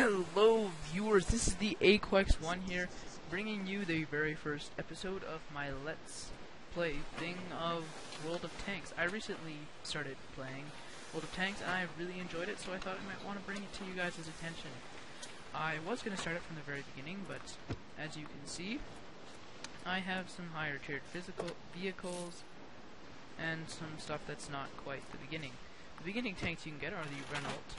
Hello viewers, this is the Aquex1 here, bringing you the very first episode of my Let's Play thing of World of Tanks. I recently started playing World of Tanks and I really enjoyed it, so I thought I might want to bring it to you guys' attention. I was going to start it from the very beginning, but as you can see, I have some higher tiered physical vehicles and some stuff that's not quite the beginning. The beginning tanks you can get are the Renault.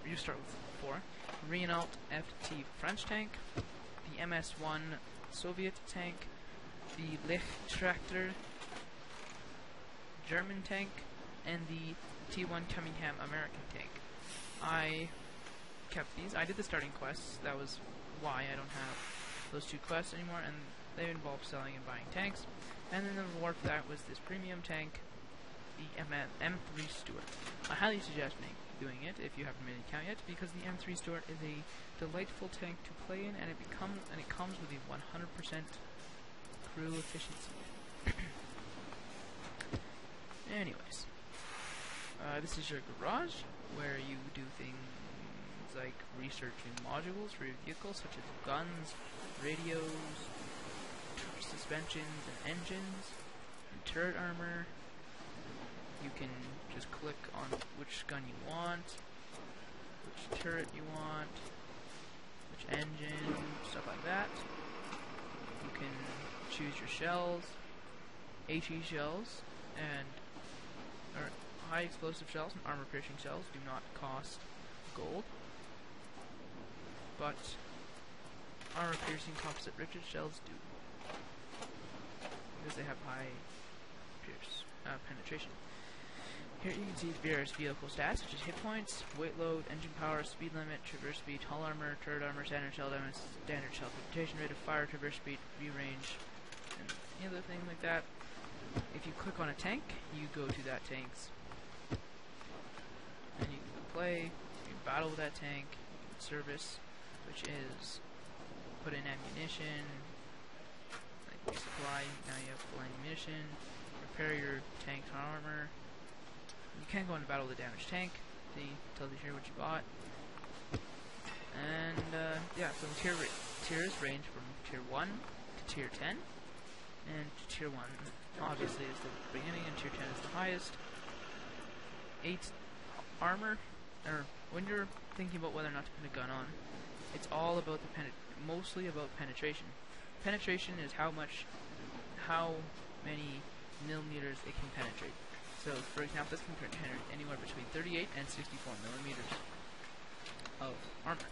You start with 4. Renault FT French tank, the MS-1 Soviet tank, the Lichttrachter German tank, and the T1 Cunningham American tank. I kept these. I did the starting quests. That was why I don't have those 2 quests anymore, and they involve selling and buying tanks. And then the reward for that was this premium tank, the M3 Stuart. I highly suggest doing it if you haven't made an account yet, because the M3 Stuart is a delightful tank to play in, and it comes with a 100% crew efficiency. Anyways, this is your garage where you do things like researching modules for your vehicles, such as guns, radios, suspensions and engines, and turret armor. You can just click on which gun you want, which turret you want, which engine, stuff like that. You can choose your shells, HE shells, and high explosive shells and armor piercing shells do not cost gold, but armor piercing composite Richard shells do, because they have high penetration. Here you can see various vehicle stats, such as hit points, weight load, engine power, speed limit, traverse speed, hull armor, turret armor, standard shell damage, standard shell penetration, rate of fire, traverse speed, view range, and any other thing like that. If you click on a tank, you go to that tank's, and you can play, you can battle with that tank, you can service, which is put in ammunition, like resupply, now you have full ammunition, repair your tank's armor. You can go into battle with a damaged tank. See, tells you here what you bought. And yeah, so tiers range from tier 1 to tier 10. And tier 1 obviously is the beginning, and tier 10 is the highest. 8 armor, or when you're thinking about whether or not to put a gun on, it's all about the mostly about penetration. Penetration is how many millimeters it can penetrate. So, for example, this can penetrate anywhere between 38 and 64 millimeters of armor.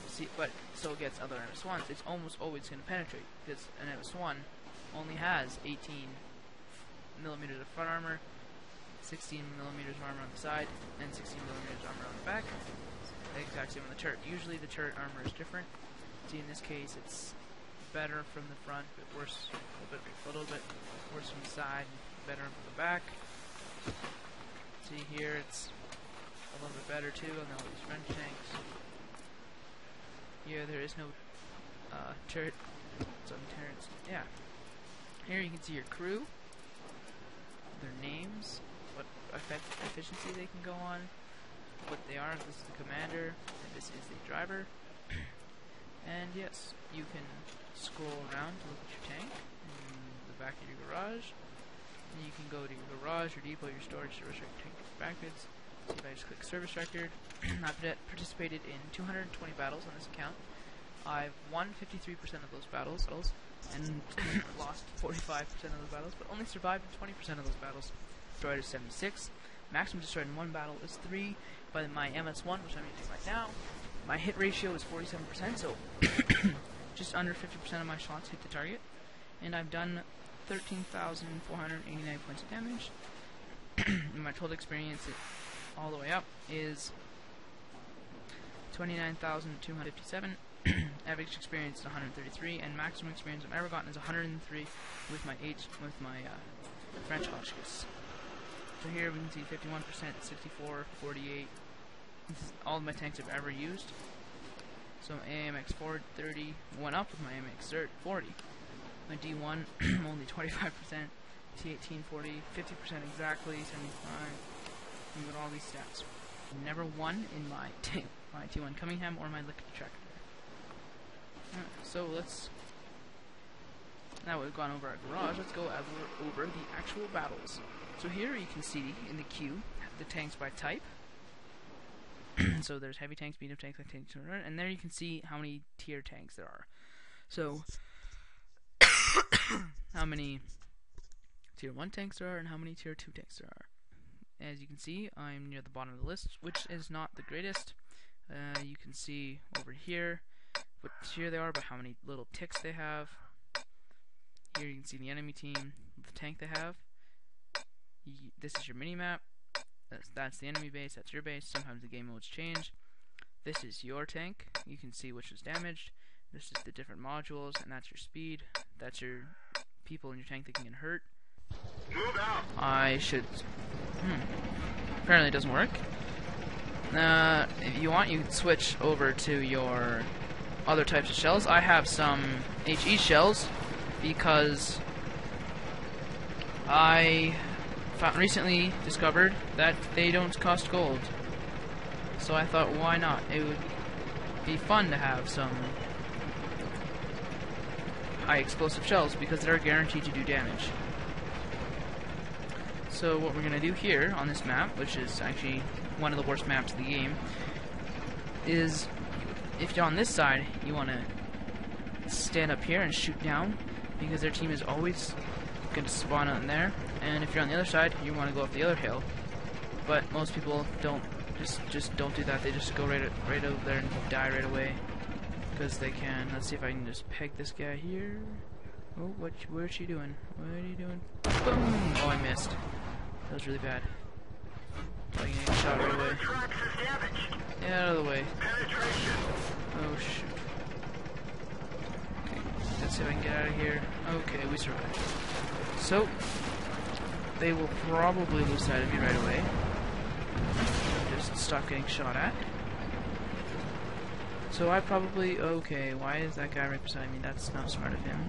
See, but so against other MS-1s, it's almost always going to penetrate, because an MS-1 only has 18 millimeters of front armor, 16 millimeters of armor on the side, and 16 millimeters of armor on the back. The exact same on the turret. Usually the turret armor is different. See, in this case, it's better from the front, but worse, a little bit worse from the side, and better from the back. See here, it's a little bit better too on all these French tanks. Here there is no turret, some turrets. Yeah. Here you can see your crew, their names, what efficiency they can go on, what they are. This is the commander, and this is the driver. And yes, you can scroll around to look at your tank in the back of your garage. And you can go to your garage, your depot, your storage, service record, tank backwards. So if I just click service record, I've participated in 220 battles on this account. I've won 53% of those battles, and lost 45% of those battles, but only survived 20% of those battles. Destroyed is 76. Maximum destroyed in one battle is 3 by my MS-1, which I'm using right now. My hit ratio is 47%, so just under 50% of my shots hit the target. And I've done 13,489 points of damage. My total experience all the way up is 29,257. Average experience is 133, and maximum experience I've ever gotten is 103 with my French Hotchkiss. So here we can see 51%, 64, 48. This is all of my tanks I've ever used. So AMX 430 went up with my AMX 40. My D1 only 25%, T18 40, 50% exactly, 75. You got all these stats. never won in my my T1 Cunningham or my Lickety Tractor. So now we've gone over our garage, let's go over the actual battles. So here you can see in the queue the tanks by type. So there's heavy tanks, medium tanks, light tanks, and there you can see how many tier tanks there are. So how many tier 1 tanks there are and how many tier 2 tanks there are. As you can see, I'm near the bottom of the list, which is not the greatest. You can see over here what tier they are, but how many little ticks they have. Here you can see the enemy team, the tank they have. This is your mini-map. That's the enemy base, that's your base. Sometimes the game modes change. This is your tank. You can see which is damaged. This is the different modules, and that's your speed. That's your people in your tank that can get hurt. Move out. I should... Apparently it doesn't work. If you want, you can switch over to your other types of shells. I have some HE shells because I recently discovered that they don't cost gold. So I thought, why not? It would be fun to have some high explosive shells because they're guaranteed to do damage. So what we're going to do here on this map, which is actually one of the worst maps of the game, is if you're on this side, you want to stand up here and shoot down because their team is always going to spawn out in there. And if you're on the other side, you want to go up the other hill. But most people don't just don't do that. They just go right over there and die right away because they can. Let's see if I can just peg this guy here. Oh, where's she doing? What are you doing? Boom! Oh, I missed. That was really bad. So I can get shot right away. Get out of the way. Oh shoot. Okay, let's see if I can get out of here. Okay, we survived. So they will probably lose sight of me right away. Just stop getting shot at. So I probably... Okay, why is that guy right beside me? That's not smart of him.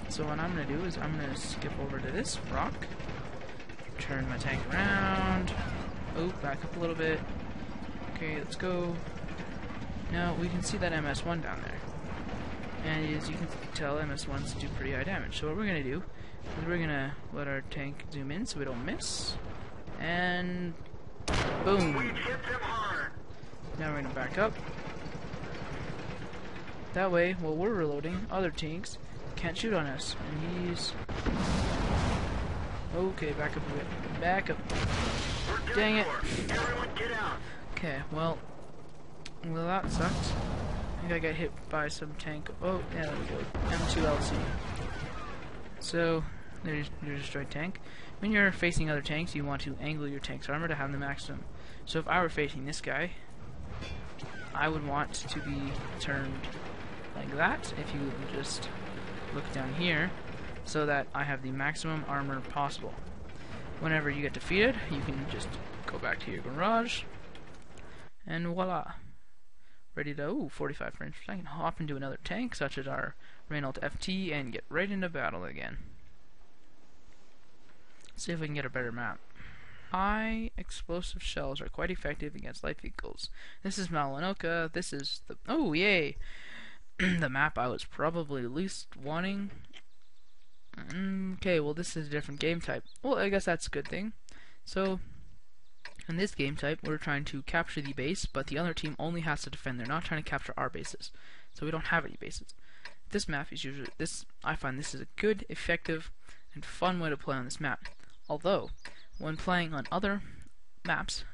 So what I'm going to do is I'm going to skip over to this rock. Turn my tank around. Oh, back up a little bit. Okay, let's go. Now we can see that MS1 down there. And as you can tell, MS1s do pretty high damage. So what we're going to do is we're going to let our tank zoom in so we don't miss. And boom. Now we're going to back up. That way, while we're reloading, other tanks can't shoot on us. And he's... Okay, back up a bit. Back up. Dang it. Okay, well, that sucked. I think I got hit by some tank. Oh, yeah, there we go. M2LC. So, there's your destroyed tank. When you're facing other tanks, you want to angle your tank's armor to have the maximum. So if I were facing this guy, I would want to be turned like that. If you just look down here, so that I have the maximum armor possible. Whenever you get defeated, you can just go back to your garage, and voila. Ready to, 45 frames per second, hop into another tank, such as our Renault FT, and get right into battle again. See if we can get a better map. High explosive shells are quite effective against light vehicles. This is Malinoka, this is the, oh yay, the map I was probably least wanting. Okay, well this is a different game type. Well, I guess that's a good thing. So, in this game type, we're trying to capture the base, but the other team only has to defend. They're not trying to capture our bases. So we don't have any bases. This map is usually, I find this is a good, effective, and fun way to play on this map. Although, when playing on other maps,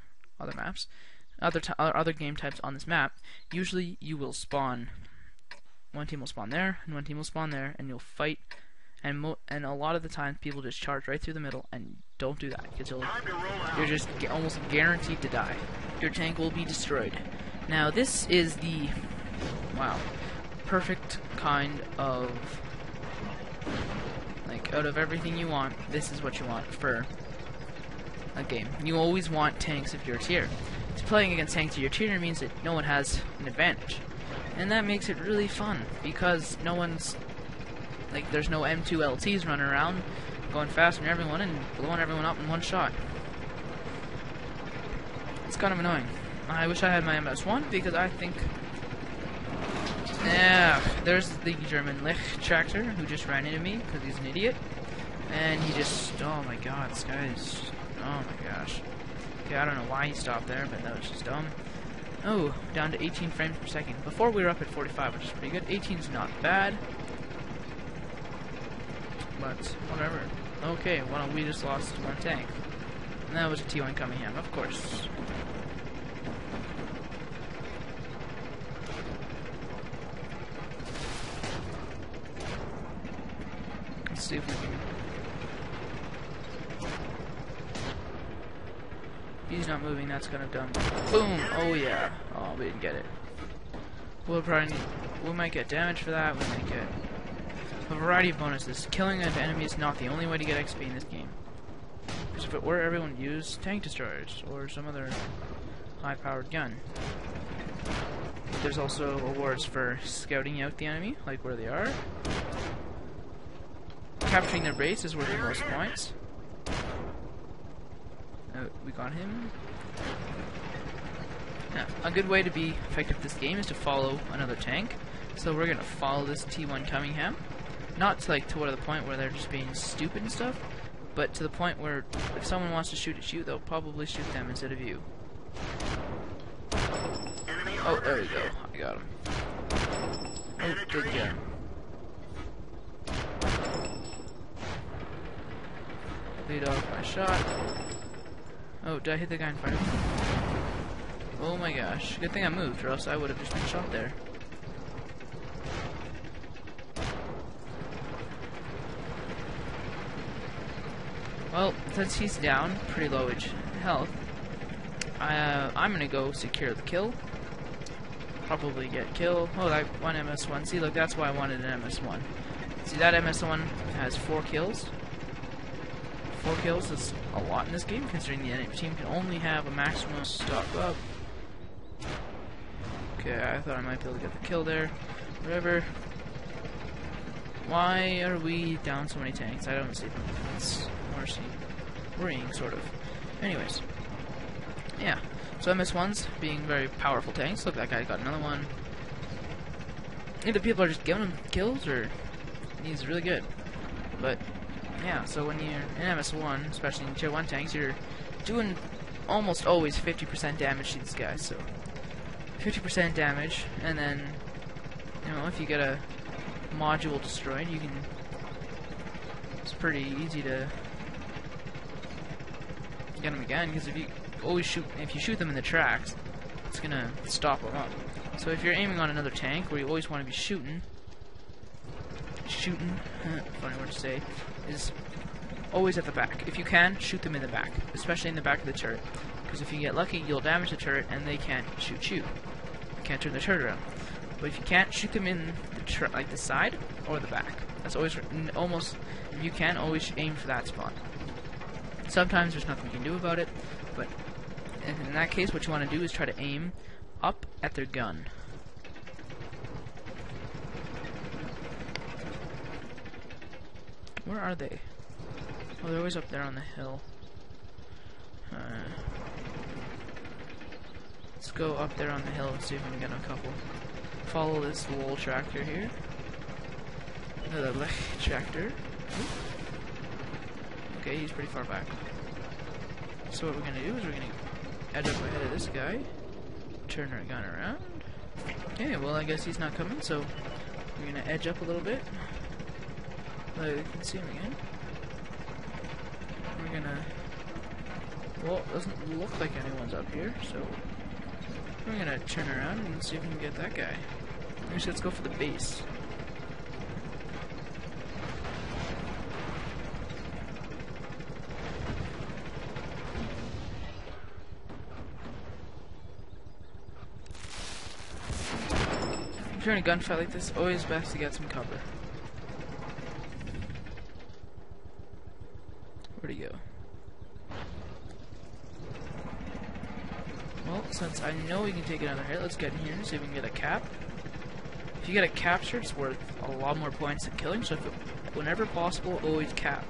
other game types on this map, usually you will spawn, one team will spawn there, and one team will spawn there, and you'll fight. And a lot of the time, people just charge right through the middle, and don't do that, because you're just almost guaranteed to die. Your tank will be destroyed. Now, this is the, wow, perfect kind of, like, out of everything you want, this is what you want for a game. You always want tanks of your tier. So playing against tanks of your tier means that no one has an advantage. And that makes it really fun, because no one's, like, there's no M2LTs running around going faster than everyone and blowing everyone up in one shot. It's kind of annoying. I wish I had my MS1 because I think... Yeah, there's the German Lich tractor who just ran into me because he's an idiot. And he just... Oh my god, this guy is... Oh my gosh. Okay, I don't know why he stopped there, but that was just dumb. Oh, down to 18 frames per second. Before we were up at 45, which is pretty good. 18's not bad. But, whatever. Okay, well, we just lost one tank. And that was a T1 Cunningham, of course. Let's see if we can... He's not moving, that's kind of dumb. Boom! Oh yeah. Oh, we didn't get it. We'll probably need... We might get damage for that, we might get a variety of bonuses. Killing an enemy is not the only way to get XP in this game. Because if it were, everyone would use tank destroyers or some other high-powered gun. There's also awards for scouting out the enemy, like where they are. Capturing their base is worth the most points. We got him. Now, a good way to be effective at this game is to follow another tank. So we're gonna follow this T1 Cunningham. Not to, like, to the point where they're just being stupid and stuff, but to the point where if someone wants to shoot at you, they'll probably shoot them instead of you. Oh, there you go. I got him. Oh, good job. Lead off my shot. Oh, did I hit the guy in front of me? Oh my gosh. Good thing I moved, or else I would have just been shot there. Well, since he's down, pretty low health, I'm gonna go secure the kill. Probably get kill. Oh, that one MS1. See, look, that's why I wanted an MS1. See, that MS1 has 4 kills. 4 kills is a lot in this game, considering the enemy team can only have a maximum stop up. Okay, I thought I might be able to get the kill there. Whatever. Why are we down so many tanks? I don't see them. It's worrying, sort of. Anyways. Yeah. So MS1s being very powerful tanks. Look, that guy got another one. Either people are just giving him kills, or he's really good. But yeah, so when you're in MS1, especially in Tier 1 tanks, you're doing almost always 50% damage to these guys, so 50% damage, and then, you know, if you get a module destroyed, you can, it's pretty easy to get them again, because if you shoot them in the tracks, it's gonna stop them up. So if you're aiming on another tank, where you always want to be shooting, funny word to say, is always at the back. If you can, shoot them in the back, especially in the back of the turret, because if you get lucky, you'll damage the turret and they can't shoot you. You can't turn the turret around. But if you can't, shoot them in the like the side or the back. That's always almost, if you can, always aim for that spot. Sometimes there's nothing you can do about it, but in that case, what you want to do is try to aim up at their gun. Where are they? Oh, they're always up there on the hill. Let's go up there on the hill and see if we can get a couple. Follow this wall tractor here. Another Lich tractor. Okay, he's pretty far back. So what we're gonna do is we're gonna edge up ahead of this guy. Turn our gun around. Okay, well I guess he's not coming, so we're gonna edge up a little bit. You can see him again. We're gonna... Well, it doesn't look like anyone's up here, so we're gonna turn around and see if we can get that guy. Actually, let's go for the base. If you're in a gunfight like this, always best to get some cover. Where'd he go? Well, since I know we can take another hit, let's get in here and see if we can get a cap. If you get a capture, it's worth a lot more points than killing, so if whenever possible, always cap.